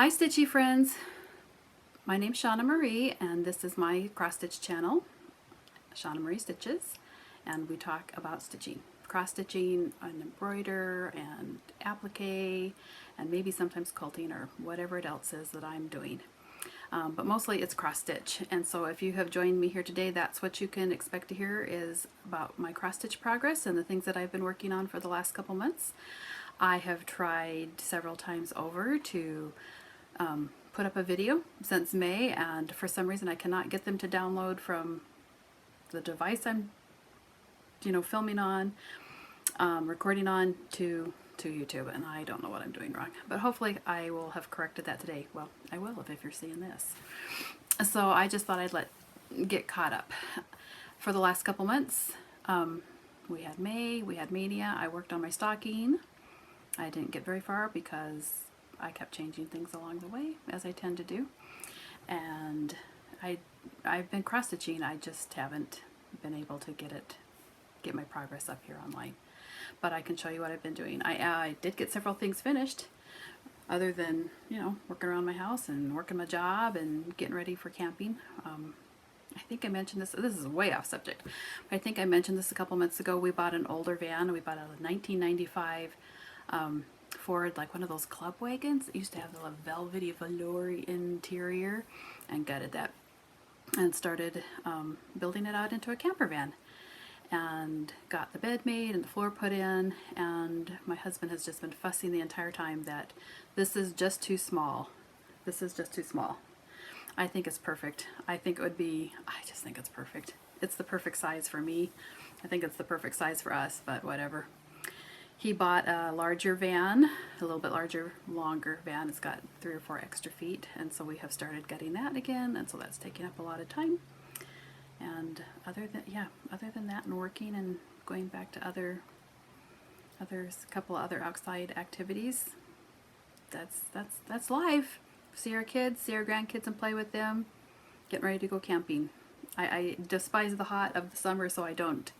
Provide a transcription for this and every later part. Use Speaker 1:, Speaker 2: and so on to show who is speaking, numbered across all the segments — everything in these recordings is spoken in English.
Speaker 1: Hi Stitchy friends, my name's Shawnamarie and this is my cross stitch channel, Shawnamarie Stitches, and we talk about stitching, cross stitching and embroider and applique and maybe sometimes quilting or whatever it else is that I'm doing. But mostly it's cross stitch, and so if you have joined me here today, that's what you can expect to hear is about my cross stitch progress and the things that I've been working on for the last couple months. I have tried several times over to put up a video since May, and for some reason I cannot get them to download from the device I'm filming on, recording on to YouTube, and I don't know what I'm doing wrong, but hopefully I will have corrected that today. Well, I will if you're seeing this. So I just thought I'd get caught up. For the last couple months, we had May, we had Mania, I worked on my stocking. I didn't get very far because I kept changing things along the way, as I tend to do, and I've been cross stitching. I just haven't been able to get my progress up here online, but I can show you what I've been doing. I did get several things finished, other than working around my house and working my job and getting ready for camping. I think I mentioned this. This is way off subject, but I think I mentioned this a couple months ago. We bought an older van. We bought a 1995 Ford, like one of those club wagons. It used to have the velvety velour interior, and gutted that and started building it out into a camper van, and got the bed made and the floor put in, and my husband has just been fussing the entire time that this is just too small. This is just too small. I think it's perfect. I just think it's perfect. It's the perfect size for me. I think it's the perfect size for us, but whatever. He bought a larger van, a little bit larger, longer van. It's got 3 or 4 extra feet, and so we have started gutting that again, and so that's taking up a lot of time. And other than that, and working and going back to a couple of other outside activities, that's life. See our kids, see our grandkids, and play with them. Getting ready to go camping. I despise the hot of the summer, so I don't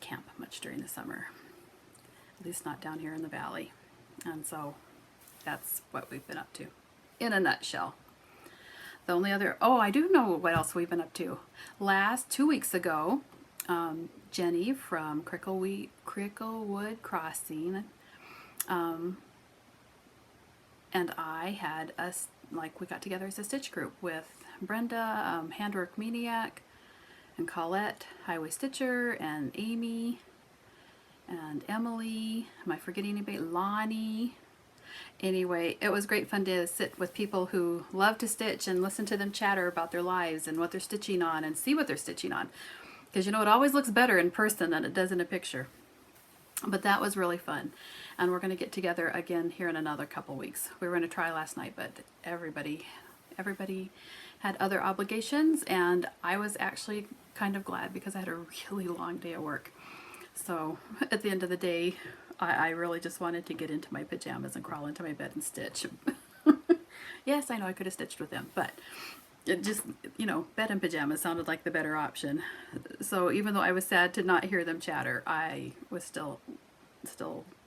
Speaker 1: camp much during the summer. At least not down here in the valley. And so that's what we've been up to in a nutshell. The only other, I do know what else we've been up to. 2 weeks ago, Jenny from Cricklewood Crossing and I had we got together as a stitch group with Brenda, Handwork Maniac, and Colette, Highway Stitcher, and Amy, and Emily. Am I forgetting anybody? Lonnie. Anyway, it was great fun to sit with people who love to stitch and listen to them chatter about their lives and what they're stitching on and see what they're stitching on. Because it always looks better in person than it does in a picture. But that was really fun. And we're going to get together again here in another couple weeks. We were going to try last night, but everybody had other obligations, and I was actually kind of glad because I had a really long day at work. So at the end of the day, I really just wanted to get into my pajamas and crawl into my bed and stitch. Yes, I know I could have stitched with them, but it just, bed and pajamas sounded like the better option. So even though I was sad to not hear them chatter, I was still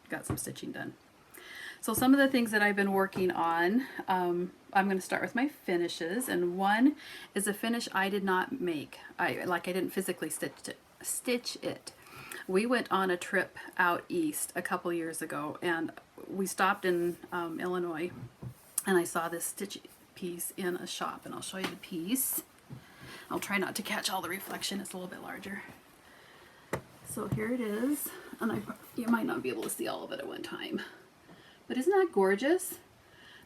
Speaker 1: got some stitching done. So some of the things that I've been working on, I'm going to start with my finishes, and one is a finish I did not make. I didn't physically stitch it. We went on a trip out east a couple years ago, and we stopped in Illinois, and I saw this stitch piece in a shop, and I'll show you the piece. I'll try not to catch all the reflection. It's a little bit larger. So here it is, and you might not be able to see all of it at one time. But isn't that gorgeous?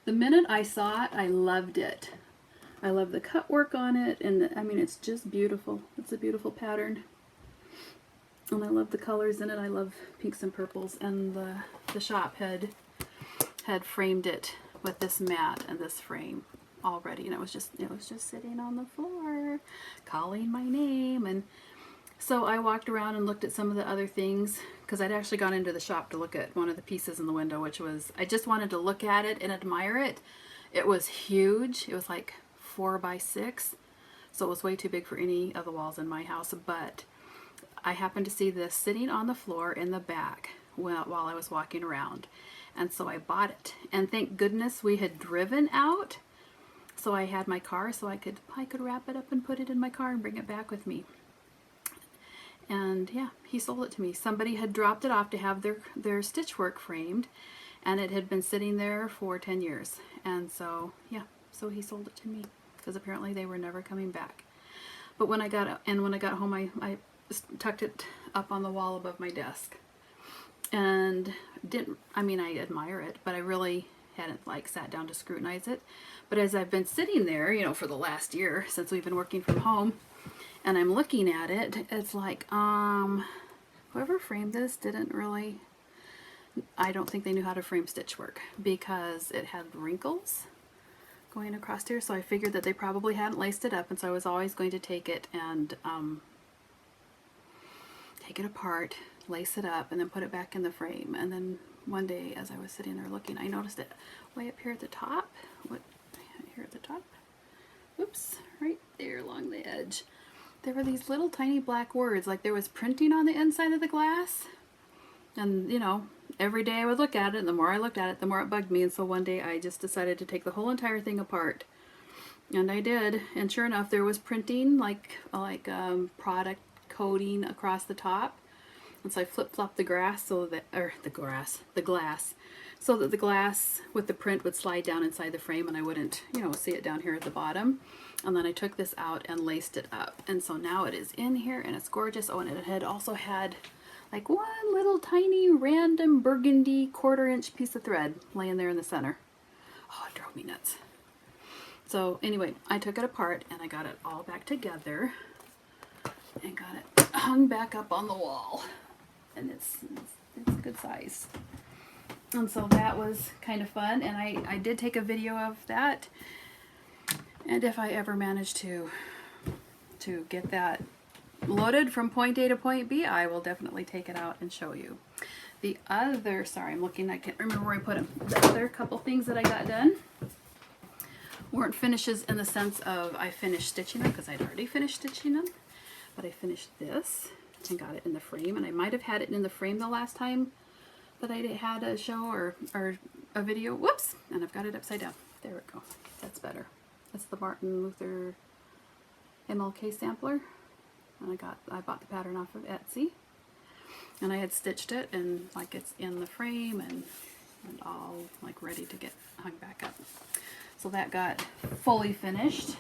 Speaker 1: The minute I saw it, I loved it. I love the cut work on it, and it's just beautiful. It's a beautiful pattern. And I love the colors in it. I love pinks and purples, and the shop had framed it with this mat and this frame already, and it was just sitting on the floor calling my name. And so I walked around and looked at some of the other things, because I'd actually gone into the shop to look at one of the pieces in the window, which was, I just wanted to look at it and admire it. It was huge. It was like 4 by 6, so it was way too big for any of the walls in my house, but I happened to see this sitting on the floor in the back while I was walking around. And so I bought it. And thank goodness we had driven out. So I had my car, so I could wrap it up and put it in my car and bring it back with me. And yeah, he sold it to me. Somebody had dropped it off to have their stitch work framed, and it had been sitting there for 10 years. And so yeah, so he sold it to me because apparently they were never coming back. But when I got home, I tucked it up on the wall above my desk, and I admire it, but I really hadn't like sat down to scrutinize it. But as I've been sitting there, you know, for the last year since we've been working from home, and I'm looking at it, it's like, whoever framed this didn't really, I don't think they knew how to frame stitch work, because it had wrinkles going across here. So I figured that they probably hadn't laced it up, and so I was always going to take it and take it apart, lace it up, and then put it back in the frame. And then one day as I was sitting there looking, I noticed it way up here at the top. What, here at the top? Oops, right there along the edge. There were these little tiny black words, like there was printing on the inside of the glass. And you know, every day I would look at it, and the more I looked at it, the more it bugged me. And so one day I just decided to take the whole entire thing apart. And I did, and sure enough, there was printing, like product coating across the top. And so I flip-flopped the glass so that, the glass, so that the glass with the print would slide down inside the frame, and I wouldn't, you know, see it down here at the bottom. And then I took this out and laced it up, and so now it is in here, and it's gorgeous. Oh, and it had also had like one little tiny random burgundy 1/4-inch piece of thread laying there in the center. Oh, it drove me nuts. So anyway, I took it apart and I got it all back together and got it hung back up on the wall, and it's a good size. And so that was kind of fun, and I did take a video of that, and if I ever manage to get that loaded from point A to point B, I will definitely take it out and show you. The other, sorry, I'm looking, I can't remember where I put them. The other couple things that I got done weren't finishes in the sense of I finished stitching them, because I'd already finished stitching them, but I finished this and got it in the frame, and I might have had it in the frame the last time that I had a show or a video. Whoops! And I've got it upside down. There we go. That's better. That's the Martin Luther MLK sampler. And I bought the pattern off of Etsy, and I had stitched it, and like it's in the frame and all like ready to get hung back up. So that got fully finished.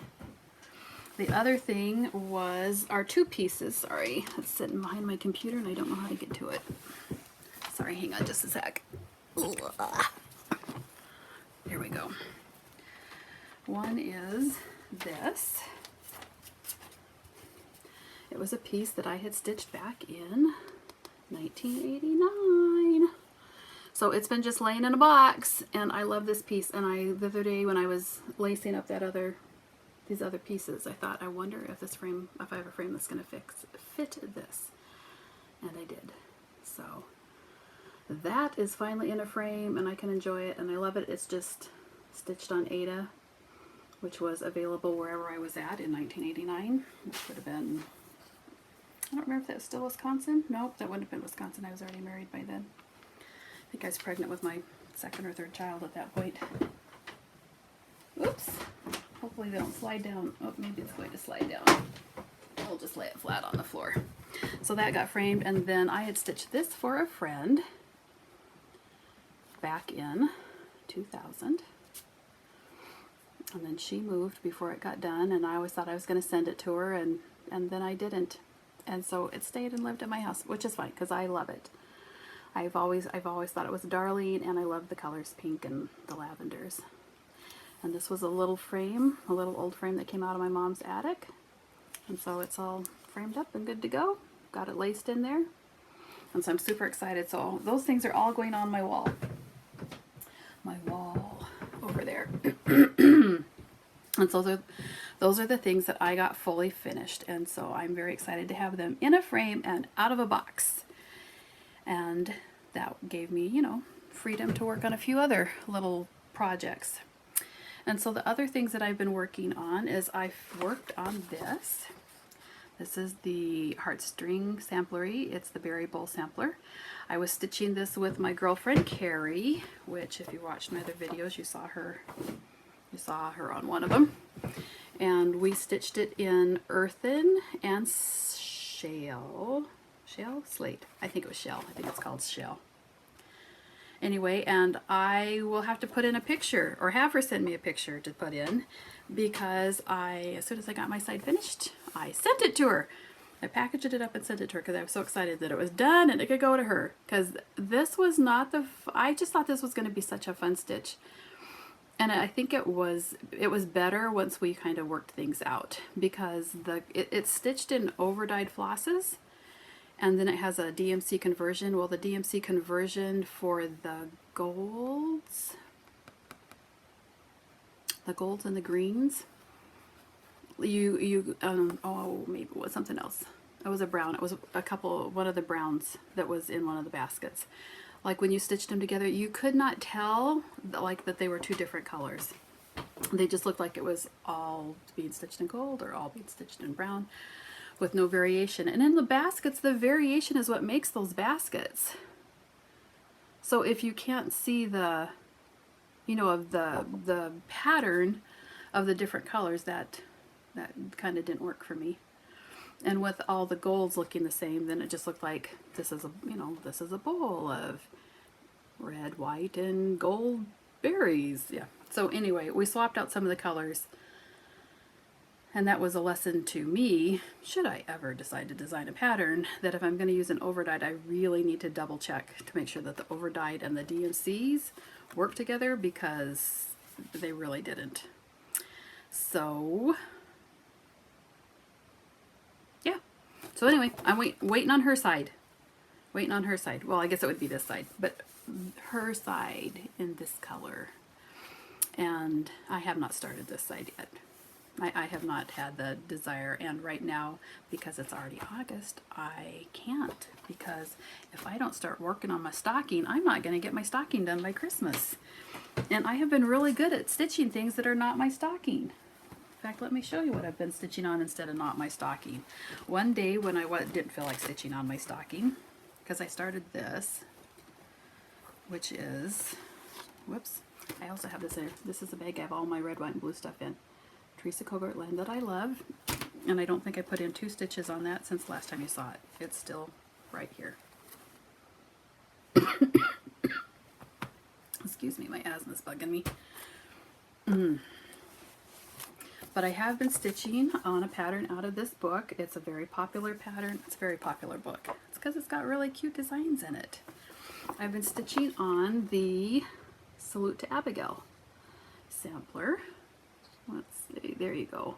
Speaker 1: The other thing was our 2 pieces. Sorry, it's sitting behind my computer and I don't know how to get to it. Sorry, hang on just a sec. Here we go. One is this. It was a piece that I had stitched back in 1989. So it's been just laying in a box, and I love this piece. And the other day when I was lacing up these other pieces, I thought, I wonder if this frame, if I have a frame that's going to fit this. And I did. So that is finally in a frame, and I can enjoy it, and I love it. It's just stitched on Ada, which was available wherever I was at in 1989, which would have been, I don't remember if that was still Wisconsin. Nope, that wouldn't have been Wisconsin. I was already married by then. I think I was pregnant with my 2nd or 3rd child at that point. Oops. Hopefully they don't slide down. Oh, maybe it's going to slide down. I'll just lay it flat on the floor. So that got framed, and then I had stitched this for a friend back in 2000. And then she moved before it got done, and I always thought I was going to send it to her, and then I didn't. And so it stayed and lived at my house, which is fine because I love it. I've always thought it was darling, and I love the colors pink and the lavenders. And this was a little frame, a little old frame that came out of my mom's attic. And so it's all framed up and good to go. Got it laced in there. And so I'm super excited. So those things are all going on my wall. My wall over there. And so those are the things that I got fully finished. And so I'm very excited to have them in a frame and out of a box. And that gave me, you know, freedom to work on a few other little projects. And so the other things that I've been working on is I've worked on this. This is the Heartstring Samplery. It's the Berry Bowl Sampler. I was stitching this with my girlfriend Carrie, which if you watched my other videos, you saw her on one of them. And we stitched it in earthen and shale, slate. I think it was shell. I think it's called shell. Anyway, and I will have to put in a picture, or have her send me a picture to put in, because as soon as I got my side finished, I sent it to her. I packaged it up and sent it to her because I was so excited that it was done and it could go to her. Because this was not I just thought this was going to be such a fun stitch. And I think it was better once we kind of worked things out, because it's stitched in over-dyed flosses. And then it has a DMC conversion. Well, the DMC conversion for the golds and the greens, oh, maybe it was something else. It was a brown. It was one of the browns that was in one of the baskets. Like when you stitched them together, you could not tell that they were two different colors. They just looked like it was all being stitched in gold or all being stitched in brown, with no variation. And in the baskets, the variation is what makes those baskets. So if you can't see the pattern of the different colors, that kind of didn't work for me. And with all the golds looking the same, then it just looked like this is a bowl of red, white, and gold berries. Yeah. So anyway, we swapped out some of the colors. And that was a lesson to me, should I ever decide to design a pattern, that if I'm going to use an overdyed, I really need to double check to make sure that the overdyed and the DMCs work together, because they really didn't. So, yeah. So anyway, I'm waiting on her side. Waiting on her side. Well, I guess it would be this side, but her side in this color. And I have not started this side yet. I have not had the desire, and right now, because it's already August, I can't, because if I don't start working on my stocking, I'm not going to get my stocking done by Christmas. And I have been really good at stitching things that are not my stocking. In fact, let me show you what I've been stitching on instead of not my stocking. One day when I didn't feel like stitching on my stocking, because I started this, which is, whoops, I also have this in here. This is a bag I have all my red, white, and blue stuff in. Teresa Cogartland that I love, and I don't think I put in 2 stitches on that since last time you saw it. It's still right here. Excuse me, my asthma's bugging me. But I have been stitching on a pattern out of this book. It's a very popular pattern. It's a very popular book. It's because it's got really cute designs in it. I've been stitching on the Salute to Abigail sampler. Let's see, there you go.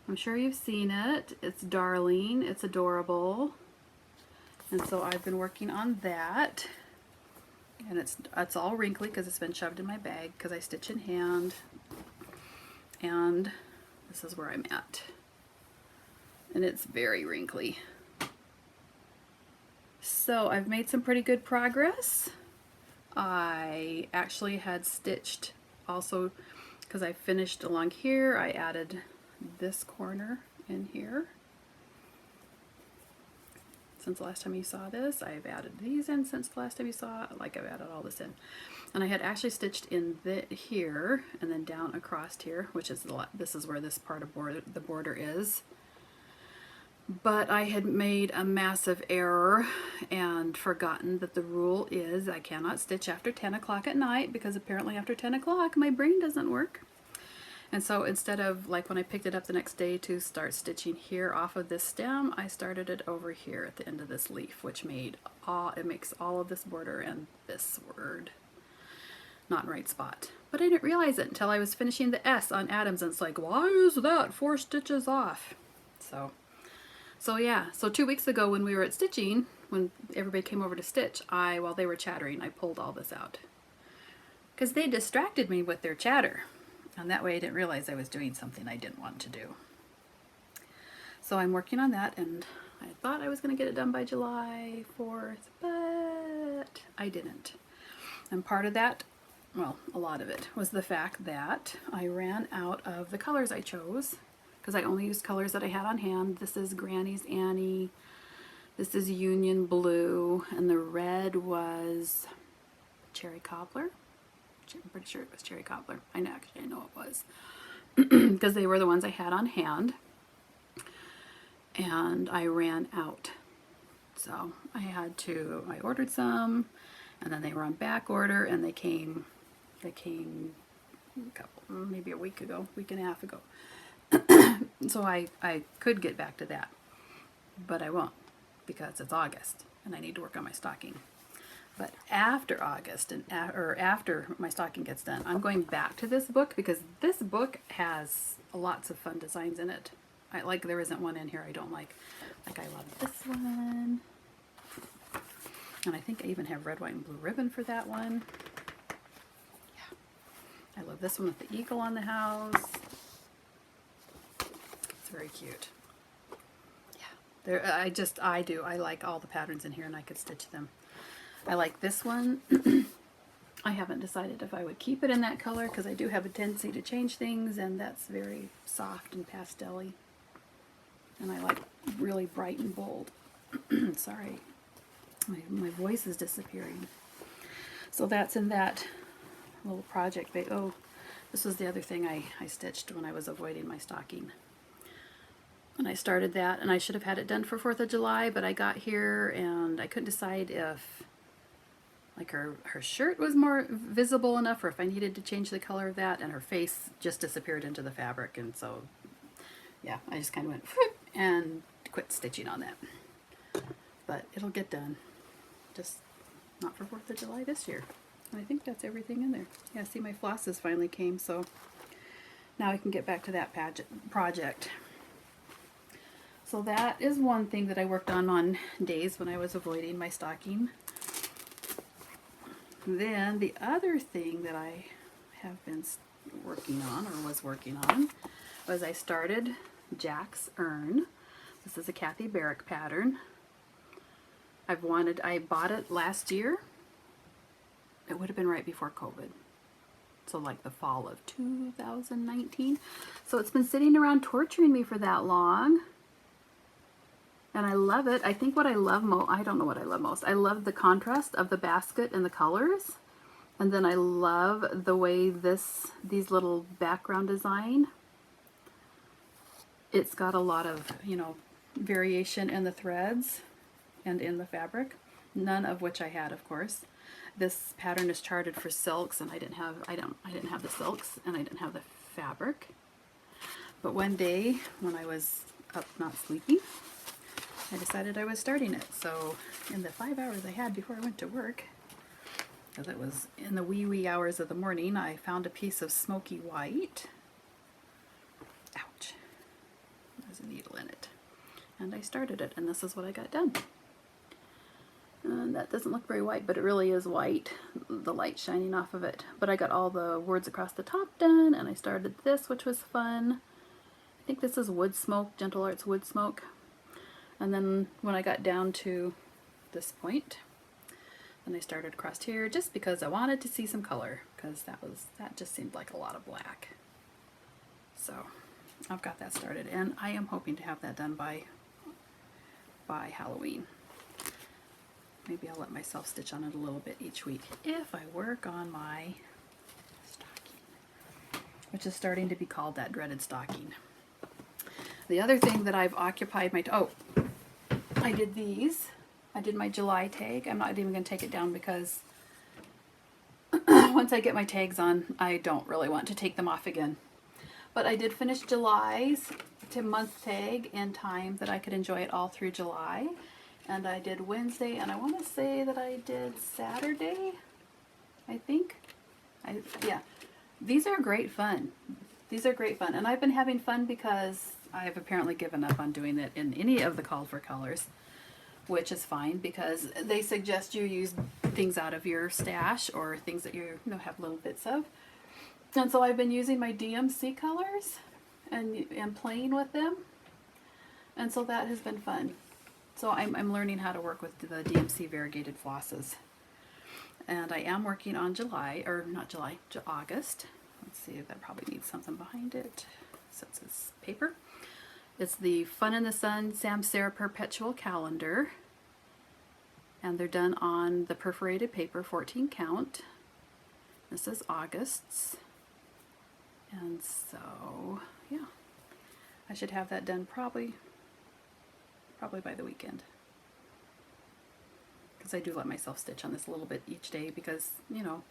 Speaker 1: I'm sure you've seen it. It's darling, it's adorable. And so I've been working on that. And it's all wrinkly because it's been shoved in my bag because I stitch in hand. And this is where I'm at. And it's very wrinkly. So I've made some pretty good progress. I actually had stitched also, because I finished along here, I added this corner in here. Since the last time you saw this, I've added these in since the last time you saw it. Like, I've added all this in. And I had actually stitched in here and then down across here, which is this is where this part of the border is. But I had made a massive error and forgotten that the rule is I cannot stitch after 10 o'clock at night, because apparently after 10 o'clock my brain doesn't work. And so instead of, like, when I picked it up the next day to start stitching here off of this stem, I started it over here at the end of this leaf, which makes all of this border and this word not in the right spot. But I didn't realize it until I was finishing the S on Adams, and it's like, why is that 4 stitches off? So yeah, so 2 weeks ago when we were at stitching, when everybody came over to stitch, while they were chattering, I pulled all this out. Because they distracted me with their chatter. And that way I didn't realize I was doing something I didn't want to do. So I'm working on that, and I thought I was going to get it done by July 4th, but I didn't. And part of that, well, a lot of it, was the fact that I ran out of the colors I chose. because I only used colors that I had on hand. This is Granny's Annie. This is Union Blue, and the red was Cherry Cobbler. I'm pretty sure it was Cherry Cobbler. I know it was because they were the ones I had on hand, and I ran out. So I ordered some, and then they were on back order, and they came maybe a week and a half ago. So I could get back to that, but I won't, because it's August and I need to work on my stocking. But after August, or after my stocking gets done, I'm going back to this book, because this book has lots of fun designs in it. There isn't one in here I don't like. Like, I love this one, and I think I even have red, white, and blue ribbon for that one. Yeah, I love this one with the eagle on the house. It's very cute. Yeah, I like all the patterns in here, and I could stitch them. I like this one. I haven't decided if I would keep it in that color, because I do have a tendency to change things, and that's very soft and pastel-y. And I like really bright and bold. Sorry, my voice is disappearing. So that's in that little project. Oh, this was the other thing I stitched when I was avoiding my stocking. And I started that, and I should have had it done for 4th of July, but I got here and I couldn't decide if like her shirt was more visible enough, or if I needed to change the color of that, and her face just disappeared into the fabric. And so, yeah, I just kind of went and quit stitching on that. But it'll get done, just not for 4th of July this year. And I think that's everything in there. Yeah, see, my flosses finally came, so now I can get back to that project. So that is one thing that I worked on days when I was avoiding my stocking. Then the other thing that I have been working on, or was working on, was I started Jack's Urn. This is a Kathy Barrick pattern. I bought it last year. It would have been right before COVID. So like the fall of 2019. So it's been sitting around torturing me for that long. And I love it. I think what I love most, I don't know what I love most. I love the contrast of the basket and the colors. And then I love the way these little background design. It's got a lot of, variation in the threads and in the fabric. None of which I had, of course. This pattern is charted for silks, and I didn't have the silks, and I didn't have the fabric. But one day when I was up not sleeping, I decided I was starting it. So in the 5 hours I had before I went to work, because it was in the wee hours of the morning, I found a piece of smoky white. Ouch. There's a needle in it. And I started it, and this is what I got done. And that doesn't look very white, but it really is white, the light shining off of it. But I got all the words across the top done, and I started this, which was fun. I think this is Wood Smoke, Gentle Arts Wood Smoke. And then when I got down to this point, then I started across here, just because I wanted to see some color, because that just seemed like a lot of black. So I've got that started, and I am hoping to have that done by Halloween. Maybe I'll let myself stitch on it a little bit each week if I work on my stocking, which is starting to be called that dreaded stocking. The other thing that I've occupied I did these. I did my July tag. I'm not even going to take it down, because once I get my tags on, I don't really want to take them off again. But I did finish July's month tag in time that I could enjoy it all through July. And I did Wednesday, and I want to say that I did Saturday, I think. Yeah. These are great fun. These are great fun. And I've been having fun because I've apparently given up on doing it in any of the called for colors, which is fine, because they suggest you use things out of your stash or things that you have little bits of. And so I've been using my DMC colors and playing with them. And so that has been fun. So I'm learning how to work with the DMC variegated flosses. And I am working on August. Let's see, that probably needs something behind it since it's paper. It's the Fun in the Sun Samplery Perpetual Calendar. And they're done on the perforated paper, 14 count. This is August's. And so, yeah. I should have that done probably by the weekend. Because I do let myself stitch on this a little bit each day because, you know,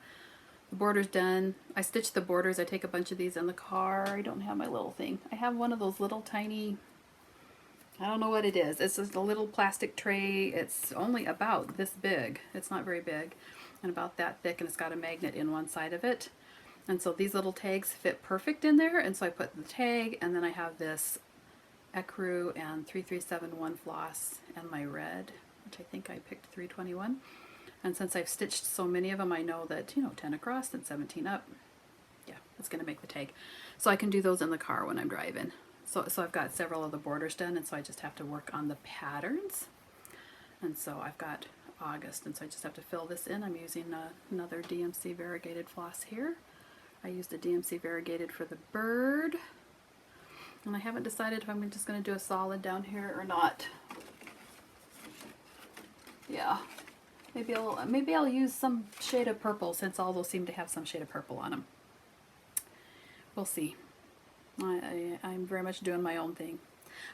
Speaker 1: the border's done. I stitch the borders. I take a bunch of these in the car. I don't have my little thing. I have one of those little tiny, I don't know what it is. It's just a little plastic tray. It's only about this big. It's not very big. And about that thick, and it's got a magnet in one side of it. And so these little tags fit perfect in there. And so I put the tag, and then I have this ecru and 3371 floss and my red, which I think I picked 321. And since I've stitched so many of them, I know that, you know, 10 across and 17 up, yeah, it's going to make the tag. So I can do those in the car when I'm driving. So I've got several of the borders done, and so I just have to work on the patterns. And so I've got August, and so I just have to fill this in. I'm using another DMC variegated floss here. I used a DMC variegated for the bird. And I haven't decided if I'm just going to do a solid down here or not. Yeah. Maybe I'll use some shade of purple, since all those seem to have some shade of purple on them. We'll see. I'm very much doing my own thing.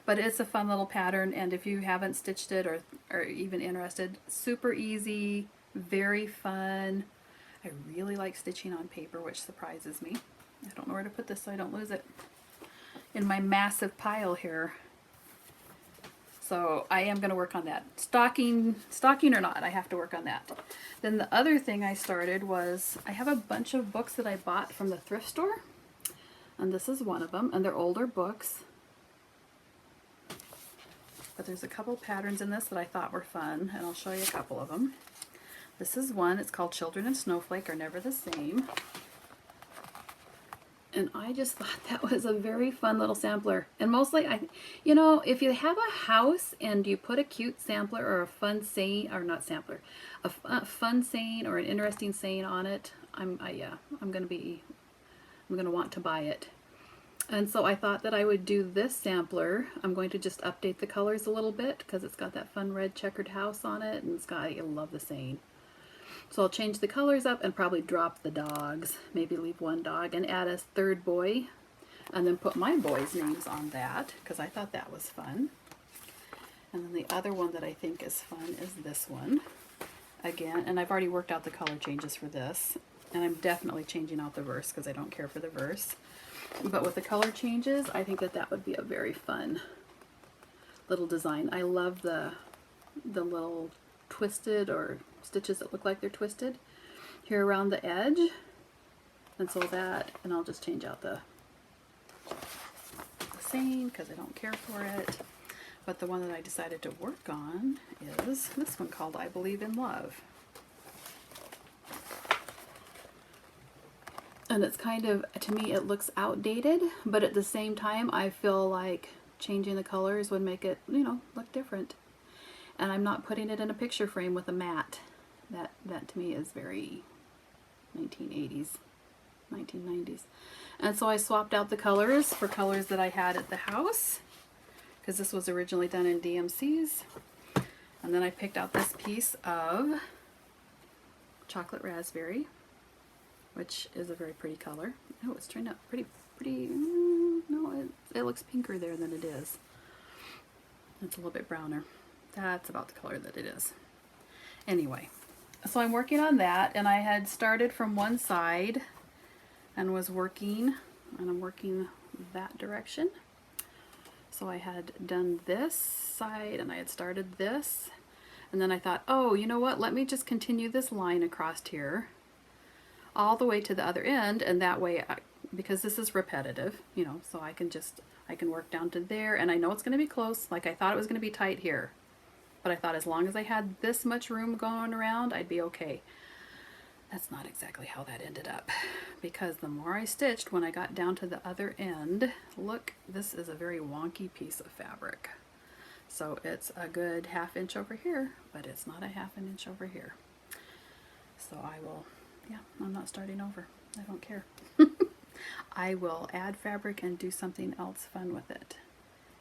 Speaker 1: But it's a fun little pattern, and if you haven't stitched it or even interested, super easy, very fun. I really like stitching on paper, which surprises me. I don't know where to put this so I don't lose it in my massive pile here. So I am going to work on that. Stocking or not, I have to work on that. Then the other thing I started was, I have a bunch of books that I bought from the thrift store. And this is one of them, and they're older books. But there's a couple patterns in this that I thought were fun, and I'll show you a couple of them. This is one, it's called Children and Snowflake Are Never the Same. And I just thought that was a very fun little sampler. And mostly, you know, if you have a house and you put a cute sampler or a fun saying, or not sampler, a fun saying or an interesting saying on it, I'm gonna want to buy it. And so I thought that I would do this sampler. I'm going to just update the colors a little bit because it's got that fun red checkered house on it, and it's got, I love the saying. So I'll change the colors up and probably drop the dogs, maybe leave one dog and add a third boy, and then put my boys' names on that because I thought that was fun. And then the other one that I think is fun is this one. Again, and I've already worked out the color changes for this, and I'm definitely changing out the verse because I don't care for the verse. But with the color changes, I think that would be a very fun little design. I love the little twisted or stitches that look like they're twisted here around the edge. And so that, and I'll just change out the saying because I don't care for it. But the one that I decided to work on is this one called I Believe in Love. And it's kind of, to me, it looks outdated, but at the same time, I feel like changing the colors would make it, you know, look different. And I'm not putting it in a picture frame with a mat. That to me is very 1980s, 1990s. And so I swapped out the colors for colors that I had at the house, because this was originally done in DMCs. And then I picked out this piece of chocolate raspberry, which is a very pretty color. Oh, it's turned out pretty, no, it looks pinker there than it is. It's a little bit browner. That's about the color that it is. Anyway, so I'm working on that, and I had started from one side and was working, and I'm working that direction. So I had done this side, and I had started this, and then I thought, oh, you know what, let me just continue this line across here all the way to the other end, and that way, because this is repetitive, you know, so I can work down to there, and I know it's going to be close. Like, I thought it was going to be tight here, but I thought as long as I had this much room going around, I'd be okay. That's not exactly how that ended up, because the more I stitched, when I got down to the other end, look, this is a very wonky piece of fabric. So it's a good ½ inch over here, but it's not a ½ an inch over here. So I will, yeah, I'm not starting over. I don't care. I will add fabric and do something else fun with it.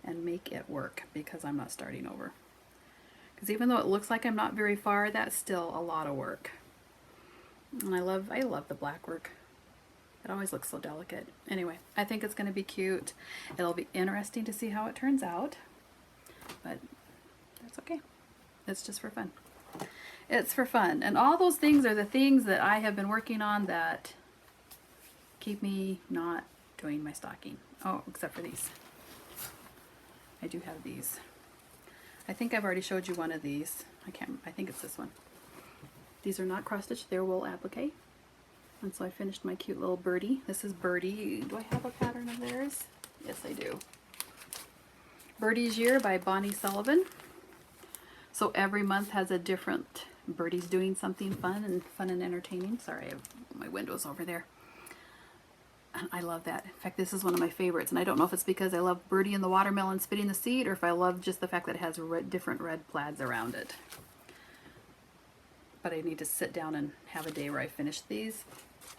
Speaker 1: and make it work, because I'm not starting over. Because even though it looks like I'm not very far, that's still a lot of work. And I love the black work. It always looks so delicate. Anyway, I think it's going to be cute. It'll be interesting to see how it turns out, but that's okay. It's just for fun. It's for fun. And all those things are the things that I have been working on that keep me not doing my stocking. Oh, except for these. I do have these. I think I've already showed you one of these. I think it's this one. These are not cross stitch, they're wool applique. And so I finished my cute little birdie. This is Birdie. Do I have a pattern of theirs? Yes, I do. Birdie's Year by Bonnie Sullivan. So every month has a different, Birdie's doing something fun and entertaining. Sorry, my window's over there. And I love that. In fact, this is one of my favorites. And I don't know if it's because I love Birdie and the watermelon spitting the seed, or if I love just the fact that it has different red plaids around it. But I need to sit down and have a day where I finish these,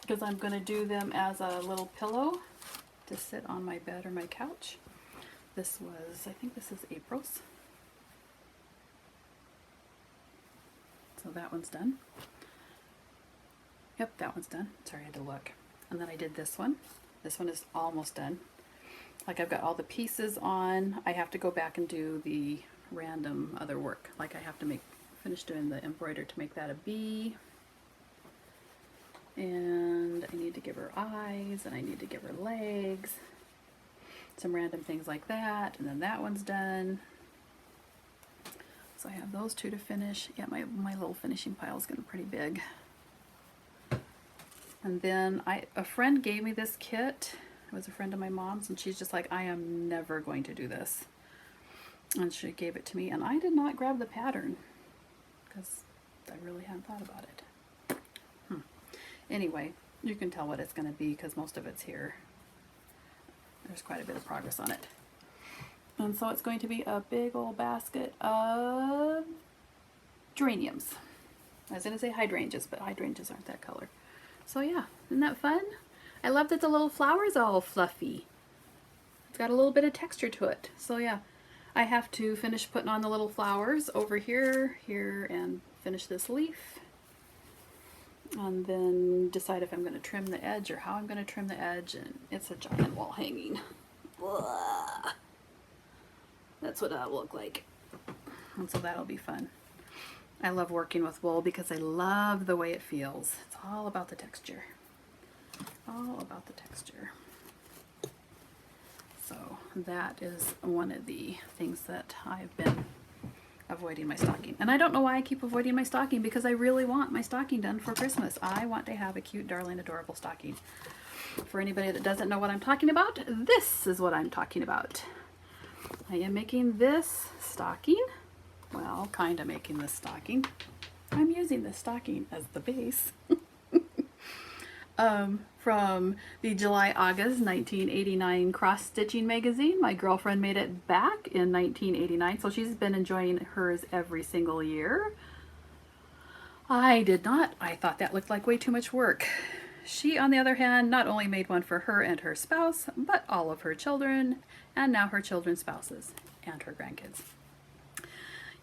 Speaker 1: because I'm going to do them as a little pillow to sit on my bed or my couch. This was, I think this is April's. So that one's done. Yep, that one's done. Sorry, I had to look. And then I did this one. This one is almost done. Like, I've got all the pieces on. I have to go back and do the random other work. Like, I have to finish doing the embroider to make that a bee. And I need to give her eyes, and I need to give her legs. Some random things like that. And then that one's done. So I have those two to finish. Yeah, my little finishing pile is getting pretty big. And then a friend gave me this kit. It was a friend of my mom's, and she's just like, I am never going to do this. And she gave it to me, and I did not grab the pattern because I really hadn't thought about it. Anyway, you can tell what it's going to be because most of it's here. There's quite a bit of progress on it. And so it's going to be a big old basket of geraniums. I was going to say hydrangeas, but hydrangeas aren't that color. So yeah, isn't that fun? I love that the little flower's all fluffy. It's got a little bit of texture to it. So yeah, I have to finish putting on the little flowers over here, and finish this leaf. And then decide if I'm going to trim the edge or how I'm going to trim the edge. And it's a giant wall hanging. Blah. That's what that'll look like. And so that'll be fun. I love working with wool because I love the way it feels. It's all about the texture. All about the texture. So that is one of the things that I've been avoiding my stocking. And I don't know why I keep avoiding my stocking, because I really want my stocking done for Christmas. I want to have a cute, darling, adorable stocking. For anybody that doesn't know what I'm talking about, this is what I'm talking about. I am making this stocking. Well, kind of making this stocking. I'm using this stocking as the base. From the July-August 1989 cross-stitching magazine. My girlfriend made it back in 1989, so she's been enjoying hers every single year. I did not. I thought that looked like way too much work. She, on the other hand, not only made one for her and her spouse, but all of her children, and now her children's spouses, and her grandkids.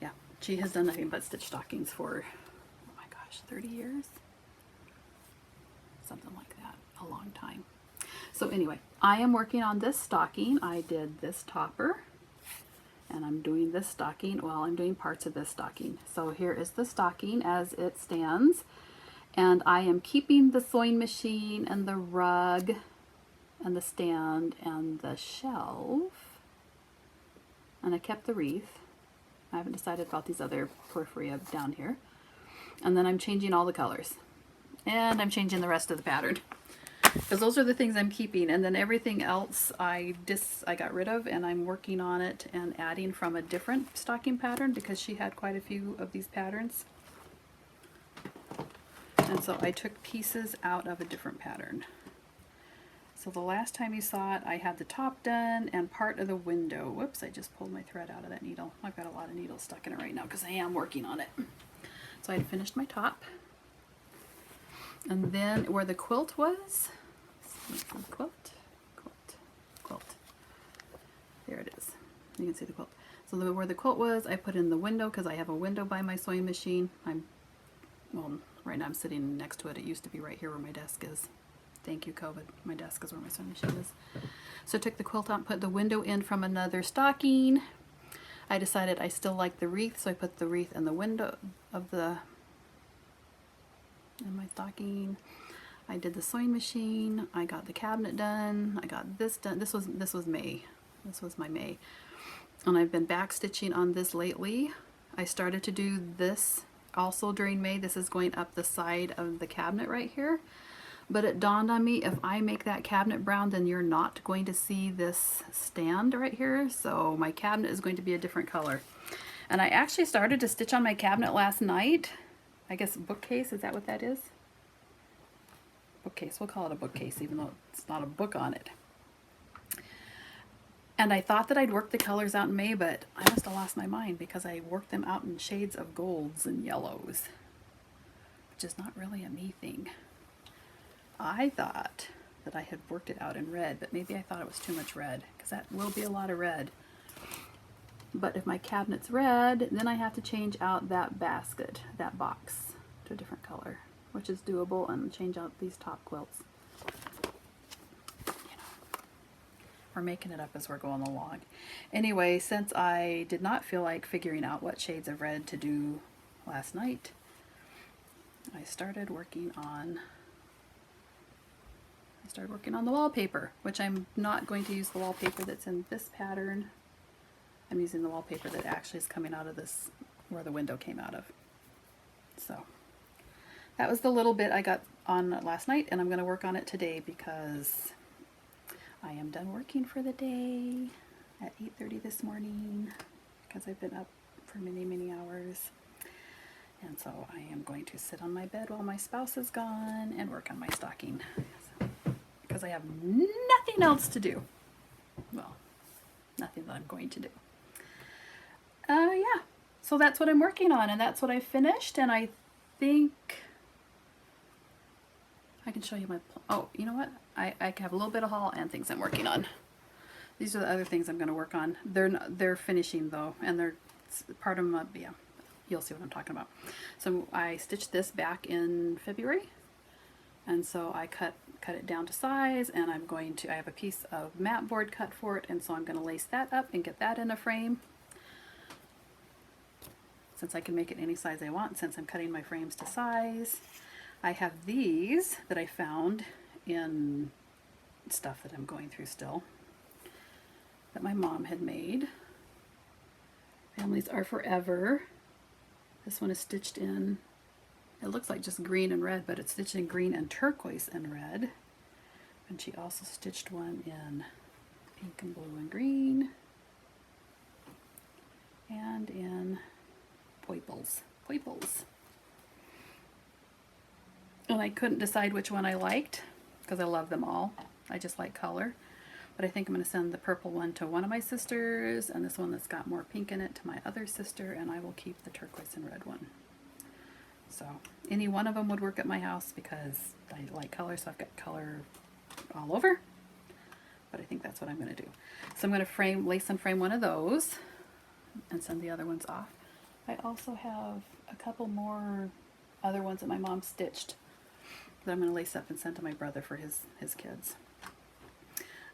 Speaker 1: Yeah, she has done nothing but stitch stockings for, oh my gosh, 30 years? Something like that, a long time. So anyway, I am working on this stocking. I did this topper, and I'm doing this stocking. Well, I'm doing parts of this stocking. So here is the stocking as it stands. And I am keeping the sewing machine and the rug and the stand and the shelf. And I kept the wreath. I haven't decided about these other periphery down here. And then I'm changing all the colors. And I'm changing the rest of the pattern. Because those are the things I'm keeping. And then everything else I got rid of, and I'm working on it and adding from a different stocking pattern, because she had quite a few of these patterns. And so I took pieces out of a different pattern. So the last time you saw it, I had the top done and part of the window. Whoops, I just pulled my thread out of that needle. I've got a lot of needles stuck in it right now because I am working on it. So I had finished my top. And then where the quilt was, quilt. There it is. You can see the quilt. So where the quilt was, I put in the window because I have a window by my sewing machine. Well, right now I'm sitting next to it. It used to be right here where my desk is. Thank you, COVID. My desk is where my sewing machine is. So I took the quilt out and put the window in from another stocking. I decided I still like the wreath, so I put the wreath in the window of in my stocking. I did the sewing machine. I got the cabinet done. I got this done. This was May. This was my May. And I've been back stitching on this lately. I started to do this also during May. This is going up the side of the cabinet right here. But it dawned on me, if I make that cabinet brown, then you're not going to see this stand right here. So my cabinet is going to be a different color. And I actually started to stitch on my cabinet last night. I guess bookcase, is that what that is? Bookcase, we'll call it a bookcase, even though it's not a book on it. And I thought that I'd work the colors out in May, but I must have lost my mind because I worked them out in shades of golds and yellows, which is not really a me thing. I thought that I had worked it out in red, but maybe I thought it was too much red, because that will be a lot of red. But if my cabinet's red, then I have to change out that basket, that box, to a different color, which is doable, and change out these top quilts. We're making it up as we're going along. Anyway, since I did not feel like figuring out what shades of red to do last night, I started working on the wallpaper, which I'm not going to use the wallpaper that's in this pattern. I'm using the wallpaper that actually is coming out of this, where the window came out of. So that was the little bit I got on last night, and I'm going to work on it today because I am done working for the day at 8:30 this morning because I've been up for many, many hours. And so I am going to sit on my bed while my spouse is gone and work on my stocking because I have nothing else to do. Well, nothing that I'm going to do. Yeah, so that's what I'm working on, and that's what I finished, and I think I can show you my, oh, you know what? I have a little bit of haul and things I'm working on. These are the other things I'm going to work on. They're finishing though, and they're part of them. Yeah, you'll see what I'm talking about. So I stitched this back in February, and so I cut it down to size, and I have a piece of mat board cut for it, and so I'm going to lace that up and get that in a frame. Since I can make it any size I want, since I'm cutting my frames to size. I have these that I found in stuff that I'm going through still, that my mom had made. Families Are Forever. This one is stitched in, it looks like just green and red, but it's stitched in green and turquoise and red. And she also stitched one in pink and blue and green, and in poiples. And I couldn't decide which one I liked because I love them all. I just like color. But I think I'm going to send the purple one to one of my sisters, and this one that's got more pink in it to my other sister, and I will keep the turquoise and red one. So any one of them would work at my house because I like color, so I've got color all over. But I think that's what I'm going to do. So I'm going to lace and frame one of those and send the other ones off. I also have a couple more other ones that my mom stitched that I'm going to lace up and send to my brother for his kids.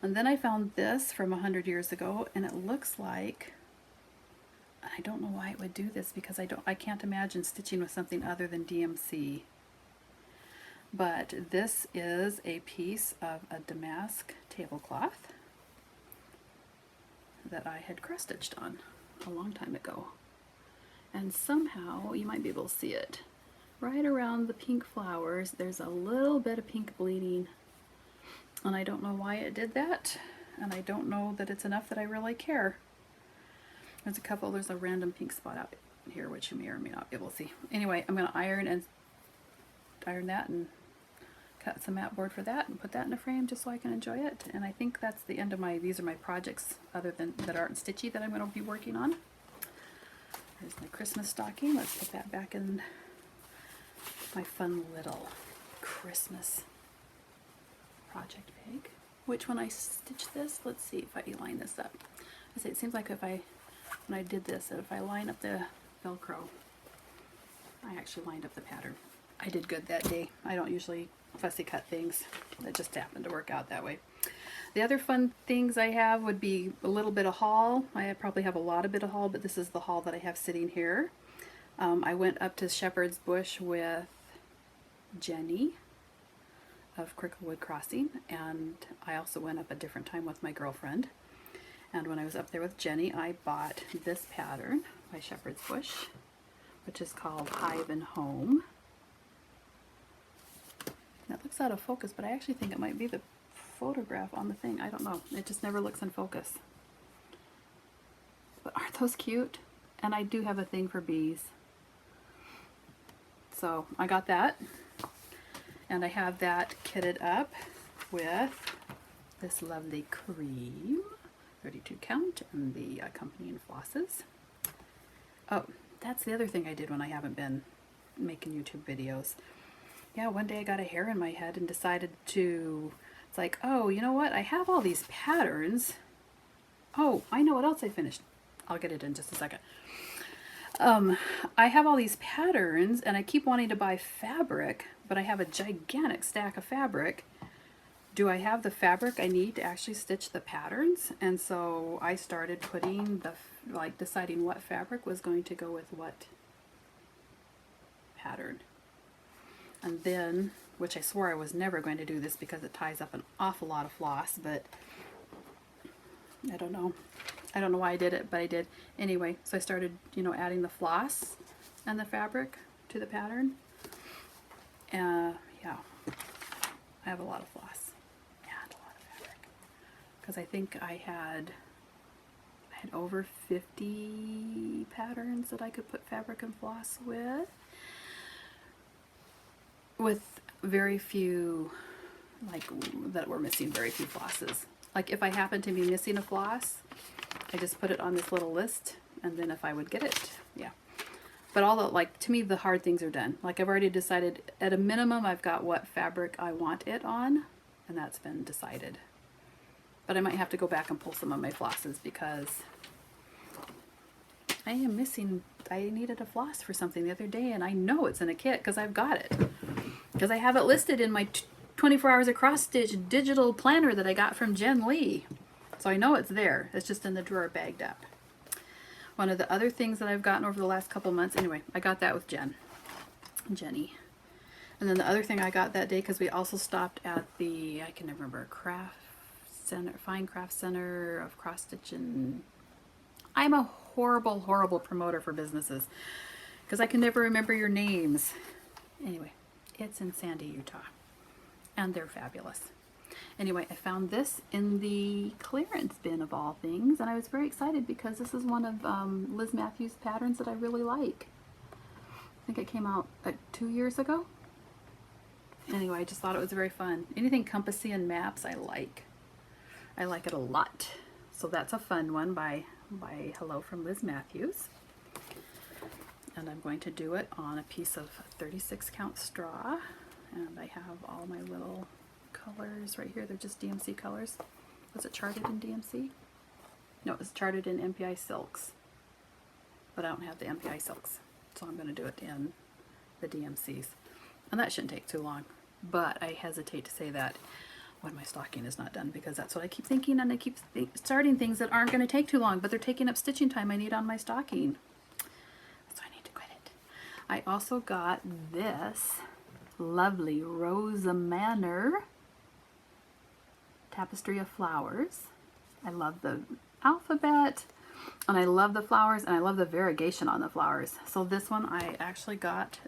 Speaker 1: And then I found this from 100 years ago, and it looks like, I don't know why it would do this because I can't imagine stitching with something other than DMC. But this is a piece of a damask tablecloth that I had cross stitched on a long time ago. And somehow, you might be able to see it, right around the pink flowers, there's a little bit of pink bleeding. And I don't know why it did that, and I don't know that it's enough that I really care. There's a random pink spot out here, which you may or may not be able to see. Anyway, I'm going to iron that and cut some mat board for that and put that in a frame just so I can enjoy it. And I think that's the end of these are my projects other than that aren't stitchy that I'm going to be working on. There's my Christmas stocking. Let's put that back in my fun little Christmas project bag. Which when I stitch this, let's see if I line this up. It seems like when I did this, if I line up the Velcro, I actually lined up the pattern. I did good that day. I don't usually fussy cut things. It just happened to work out that way. The other fun things I have would be a little bit of haul. I probably have a lot of bit of haul, but this is the haul that I have sitting here. I went up to Shepherd's Bush with Jenny of Cricklewood Crossing, and I also went up a different time with my girlfriend. And when I was up there with Jenny, I bought this pattern by Shepherd's Bush, which is called Hive and Home. That looks out of focus, but I actually think it might be the photograph on the thing. I don't know. It just never looks in focus. But aren't those cute? And I do have a thing for bees. So I got that. And I have that kitted up with this lovely cream, 32 count, and the accompanying flosses. Oh, that's the other thing I did when I haven't been making YouTube videos. Yeah, one day I got a hair in my head and decided to, it's like, oh, you know what? I have all these patterns. Oh, I know what else I finished. I'll get it in just a second. I have all these patterns and I keep wanting to buy fabric, but I have a gigantic stack of fabric. Do I have the fabric I need to actually stitch the patterns? And so I started putting deciding what fabric was going to go with what pattern. And then, which I swore I was never going to do this because it ties up an awful lot of floss, but I don't know. I don't know why I did it, but I did. Anyway, so I started, adding the floss and the fabric to the pattern. Yeah, I have a lot of floss and a lot of fabric. Because I think I had over 50 patterns that I could put fabric and floss with very few, that were missing very few flosses. Like if I happen to be missing a floss, I just put it on this little list, and then if I would get it, yeah. But all the, to me, the hard things are done. Like I've already decided, at a minimum, I've got what fabric I want it on, and that's been decided. But I might have to go back and pull some of my flosses because I am missing, I needed a floss for something the other day, and I know it's in a kit because I've got it. Because I have it listed in my 24 Hours of Cross Stitch digital planner that I got from Jen Lee. So I know it's there. It's just in the drawer bagged up. One of the other things that I've gotten over the last couple months, anyway, I got that with Jenny. And then the other thing I got that day, because we also stopped at the, I can never remember, Fine Craft Center of Cross Stitch, and I'm a horrible, horrible promoter for businesses because I can never remember your names. Anyway, it's in Sandy, Utah, and they're fabulous. Anyway, I found this in the clearance bin of all things, and I was very excited because this is one of Liz Matthews' patterns that I really like. I think it came out 2 years ago. Anyway, I just thought it was very fun. Anything compassy and maps, I like. I like it a lot. So that's a fun one by Hello from Liz Matthews. And I'm going to do it on a piece of 36 count straw. And I have all my little colors right here. They're just DMC colors. Was it charted in DMC? No, it was charted in MPI Silks. But I don't have the MPI Silks. So I'm going to do it in the DMCs. And that shouldn't take too long. But I hesitate to say that when my stocking is not done, because that's what I keep thinking, and I keep starting things that aren't going to take too long, but they're taking up stitching time I need on my stocking. So I need to quit it. I also got this lovely Rosa Manor tapestry of flowers. I love the alphabet, and I love the flowers, and I love the variegation on the flowers. So this one I actually got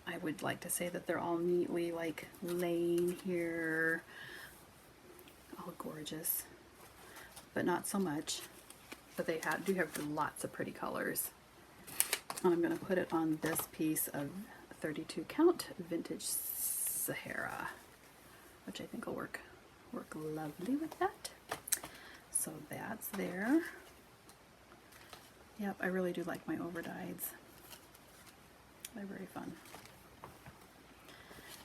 Speaker 1: I would like to say that they're all neatly laying here, all gorgeous, but not so much. But they do have lots of pretty colors. And I'm going to put it on this piece of 32 count vintage Sahara, which I think will work lovely with that. So that's there. Yep, I really do like my overdyes. They're very fun.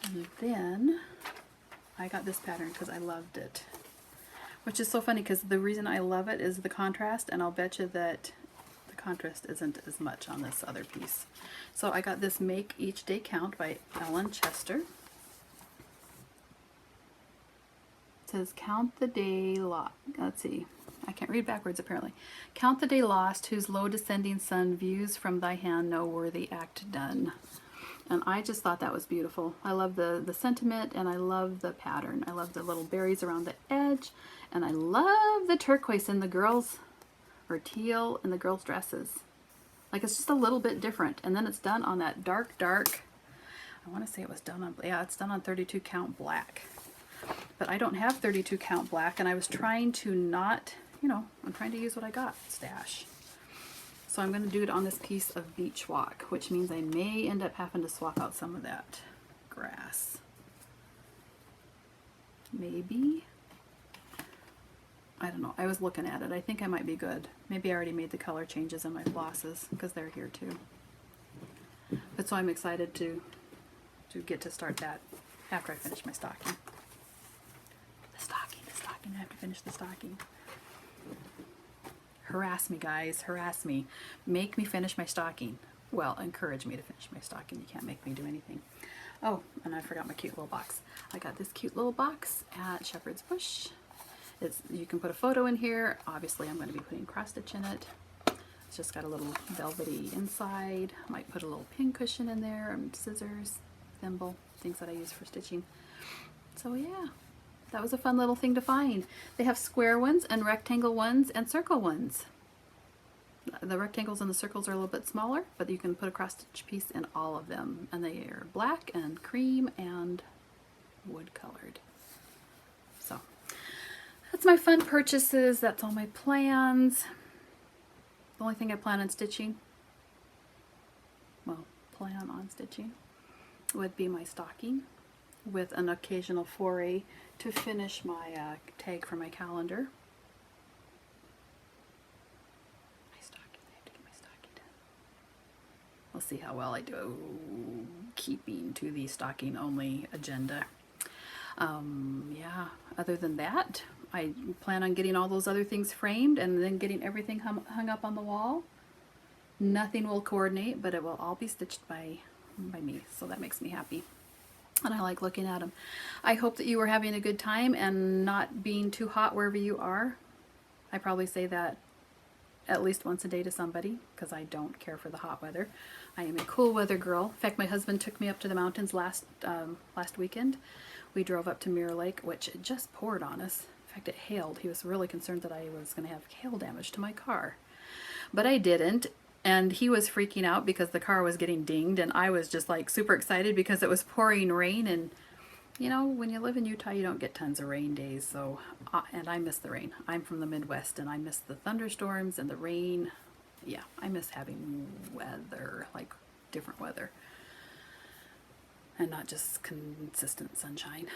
Speaker 1: And then I got this pattern because I loved it. which is so funny because the reason I love it is the contrast, and I'll bet you that the contrast isn't as much on this other piece. So I got this Make Each Day Count by Ellen Chester. It says, count the day lost. Let's see. I can't read backwards apparently. Count the day lost, whose low descending sun views from thy hand no worthy act done. And I just thought that was beautiful. I love the sentiment, and I love the pattern. I love the little berries around the edge, and I love the turquoise in the girls, or teal in the girls' dresses. Like, it's just a little bit different. And then it's done on that dark, I want to say it was done on, yeah, it's done on 32 count black. But I don't have 32 count black, and I was trying to not, you know, I'm trying to use what I got, stash. So I'm going to do it on this piece of beach walk, which means I may end up having to swap out some of that grass. Maybe. I don't know. I was looking at it. I think I might be good. Maybe I already made the color changes in my flosses because they're here too. But so I'm excited to get to start that after I finish my stocking. The stocking. I have to finish the stocking. Harass me, guys. Harass me. Make me finish my stocking. Well, encourage me to finish my stocking. You can't make me do anything. Oh, and I forgot my cute little box. I got this cute little box at Shepherd's Bush. You can put a photo in here. Obviously, I'm going to be putting cross stitch in it. It's just got a little velvety inside. I might put a little pin cushion in there, and scissors, thimble, things that I use for stitching. So yeah. That was a fun little thing to find. They have square ones and rectangle ones and circle ones. The rectangles and the circles are a little bit smaller, but you can put a cross stitch piece in all of them. And they are black and cream and wood colored. So that's my fun purchases. That's all my plans. The only thing I plan on stitching, would be my stocking, with an occasional foray to finish my tag for my calendar. My stocking, I have to get my stocking done. We'll see how well I do keeping to the stocking only agenda. Yeah, other than that, I plan on getting all those other things framed and then getting everything hung up on the wall. Nothing will coordinate, but it will all be stitched by me, so that makes me happy. And I like looking at them. I hope that you were having a good time and not being too hot wherever you are. I probably say that at least once a day to somebody because I don't care for the hot weather. I am a cool weather girl. In fact, my husband took me up to the mountains last weekend. We drove up to Mirror Lake, which it just poured on us. In fact, it hailed. He was really concerned that I was going to have hail damage to my car. But I didn't. And he was freaking out because the car was getting dinged, and I was just like super excited because it was pouring rain. And you know, when you live in Utah, you don't get tons of rain days. So, and I miss the rain. I'm from the Midwest, and I miss the thunderstorms and the rain. Yeah, I miss having weather, like different weather, and not just consistent sunshine.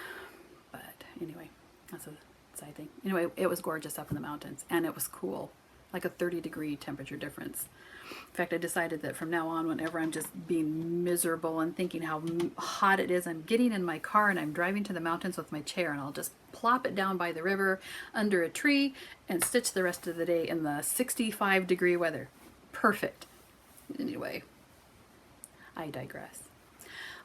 Speaker 1: But anyway, that's a side thing. Anyway, it was gorgeous up in the mountains, and it was cool, like a 30-degree temperature difference. In fact, I decided that from now on, whenever I'm just being miserable and thinking how hot it is, I'm getting in my car and I'm driving to the mountains with my chair, and I'll just plop it down by the river under a tree and stitch the rest of the day in the 65-degree weather. Perfect. Anyway, I digress.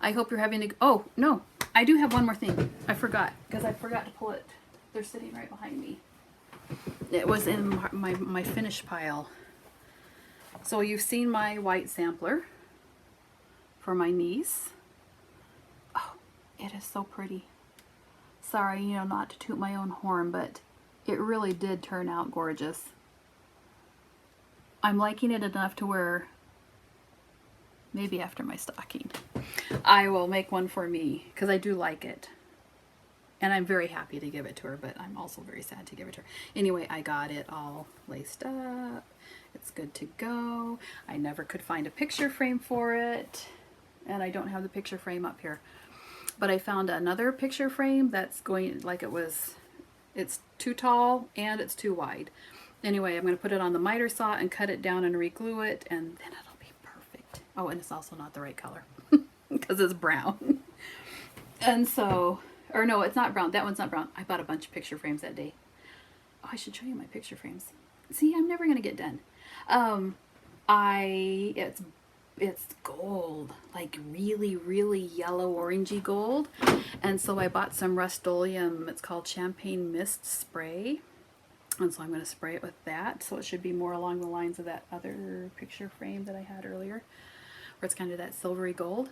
Speaker 1: I hope you're having a... Oh, no, I do have one more thing. I forgot, because I forgot to pull it. They're sitting right behind me. It was in my finish pile. So you've seen my white sampler for my niece. Oh, it is so pretty. Sorry, you know, not to toot my own horn, but it really did turn out gorgeous. I'm liking it enough to where maybe after my stocking, I will make one for me because I do like it. And I'm very happy to give it to her, but I'm also very sad to give it to her. Anyway, I got it all laced up. It's good to go. I never could find a picture frame for it, and I don't have the picture frame up here. But I found another picture frame that's going, like it's too tall and it's too wide. Anyway, I'm going to put it on the miter saw and cut it down and re-glue it, and then it'll be perfect. Oh, and it's also not the right color because it's brown. And so... Or no, it's not brown. That one's not brown. I bought a bunch of picture frames that day. Oh, I should show you my picture frames. See, I'm never gonna get done. It's gold, like really, really yellow orangey gold. And so I bought some Rust-Oleum, it's called Champagne Mist Spray. And so I'm going to spray it with that. So it should be more along the lines of that other picture frame that I had earlier, where it's kind of that silvery gold.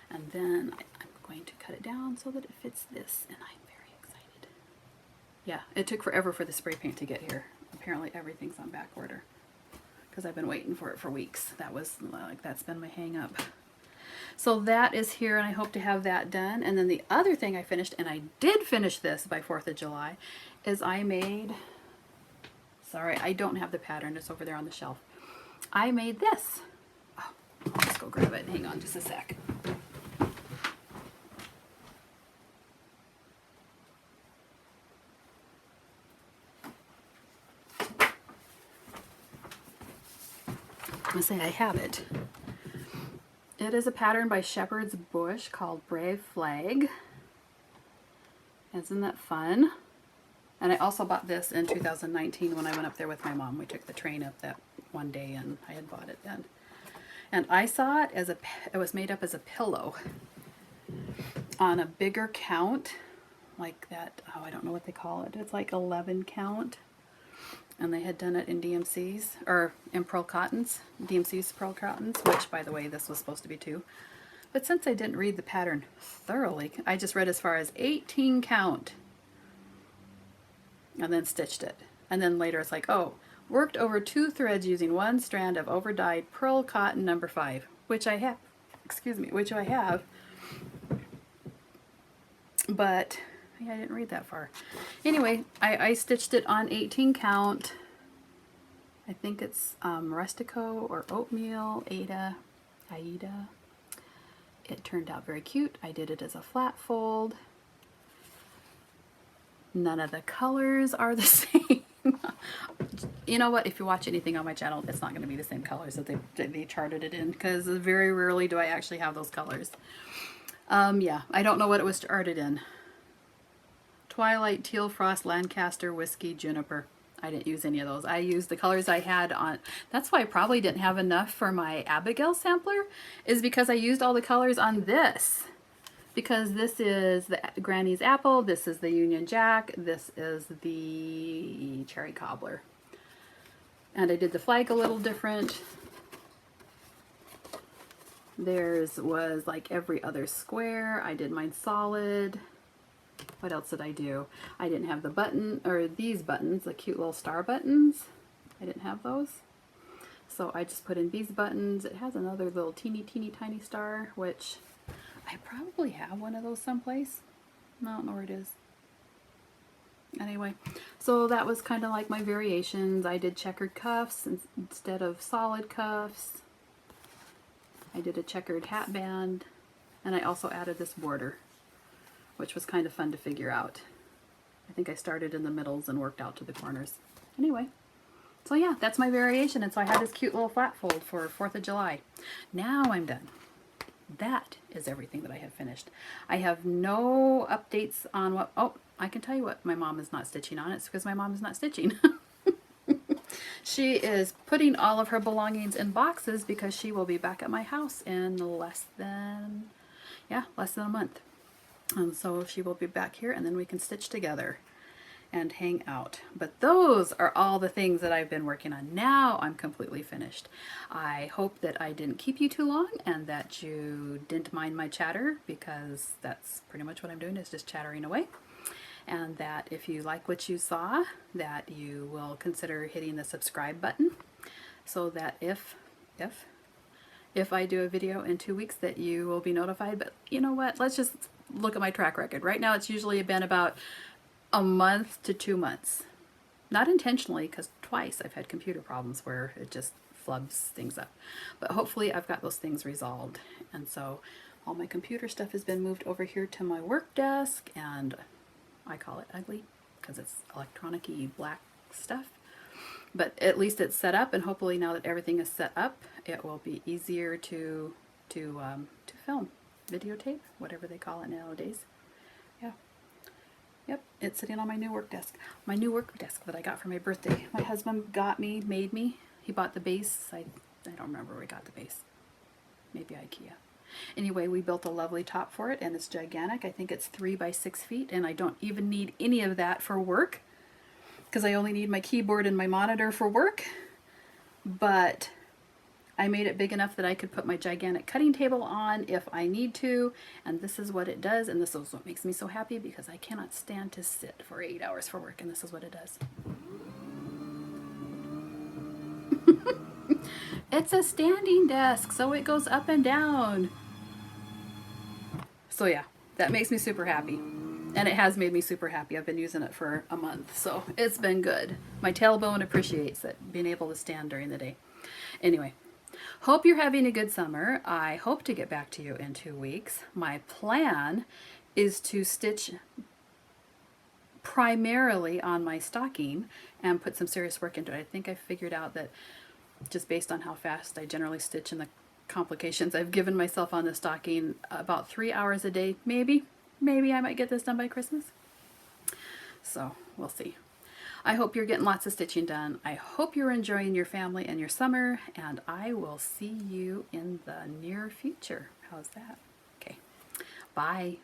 Speaker 1: And then I'm going to cut it down so that it fits this, and I'm very excited. Yeah, it took forever for the spray paint to get here. Apparently everything's on back order, because I've been waiting for it for weeks. That's been my hang up. So that is here, and I hope to have that done. And then the other thing I finished, and I did finish this by 4th of July, is I made, sorry, I don't have the pattern, it's over there on the shelf. I made this. Oh, I'll just go grab it. Hang on just a sec. I'm gonna say I have it. It is a pattern by Shepherd's Bush called Brave Flag. Isn't that fun? And I also bought this in 2019 when I went up there with my mom. We took the train up that one day and I had bought it then. And I saw it as it was made up as a pillow on a bigger count, like that, oh, I don't know what they call it. It's like 11 count. And they had done it in DMC's, or in pearl cottons, DMC's pearl cottons, which, by the way, this was supposed to be too. But since I didn't read the pattern thoroughly, I just read as far as 18 count and then stitched it. And then later it's like, oh, worked over 2 threads using 1 strand of overdyed pearl cotton number 5, which I have, which I have. But yeah, I didn't read that far. Anyway, I stitched it on 18 count. I think it's Rustico or Oatmeal, Aida. It turned out very cute. I did it as a flat fold. None of the colors are the same. You know what? If you watch anything on my channel, it's not going to be the same colors that they charted it in, because very rarely do I actually have those colors. Yeah, I don't know what it was charted in. Twilight, Teal Frost, Lancaster, Whiskey, Juniper. I didn't use any of those. I used the colors I had on. That's why I probably didn't have enough for my Abigail sampler, is because I used all the colors on this. Because this is the Granny's Apple, this is the Union Jack, this is the Cherry Cobbler. And I did the flag a little different. Theirs was like every other square. I did mine solid. What else did I do? I didn't have the button, or these buttons, the cute little star buttons. I didn't have those. So I just put in these buttons. It has another little teeny tiny star, which I probably have one of those someplace. I don't know where it is. Anyway, so that was kind of like my variations. I did checkered cuffs instead of solid cuffs. I did a checkered hat band, and I also added this border, which was kind of fun to figure out. I think I started in the middles and worked out to the corners. Anyway, so yeah, that's my variation. And so I had this cute little flat fold for 4th of July. Now I'm done. That is everything that I have finished. I have no updates on what, oh, I can tell you what my mom is not stitching on. It's because my mom is not stitching. She is putting all of her belongings in boxes because she will be back at my house in less than a month. So she will be back here, and then we can stitch together and hang out. But those are all the things that I've been working on. Now I'm completely finished. I hope that I didn't keep you too long and that you didn't mind my chatter, because that's pretty much what I'm doing, is just chattering away. And that if you like what you saw, that you will consider hitting the subscribe button, so that if I do a video in 2 weeks, that you will be notified. But you know what? Let's just look at my track record. Right now it's usually been about a month to 2 months. Not intentionally, because twice I've had computer problems where it just flubs things up. But hopefully I've got those things resolved. And so all my computer stuff has been moved over here to my work desk, and I call it ugly because it's electronic-y black stuff. But at least it's set up, and hopefully now that everything is set up, it will be easier to film, videotape, whatever they call it nowadays. Yeah. Yep, it's sitting on my new work desk. My new work desk that I got for my birthday. My husband made me. He bought the base. I don't remember where we got the base. Maybe IKEA. Anyway, we built a lovely top for it, and it's gigantic. I think it's 3 by 6 feet, and I don't even need any of that for work because I only need my keyboard and my monitor for work. But I made it big enough that I could put my gigantic cutting table on if I need to, and this is what it does, and this is what makes me so happy because I cannot stand to sit for 8 hours for work, and this is what it does. It's a standing desk, so it goes up and down. So yeah, that makes me super happy. And it has made me super happy. I've been using it for a month, so it's been good. My tailbone appreciates it, being able to stand during the day. Anyway, hope you're having a good summer. I hope to get back to you in 2 weeks. My plan is to stitch primarily on my stocking and put some serious work into it. I think I figured out that just based on how fast I generally stitch and the complications I've given myself on the stocking, about 3 hours a day, maybe I might get this done by Christmas. So we'll see. I hope you're getting lots of stitching done. I hope you're enjoying your family and your summer, and I will see you in the near future. How's that? Okay. Bye.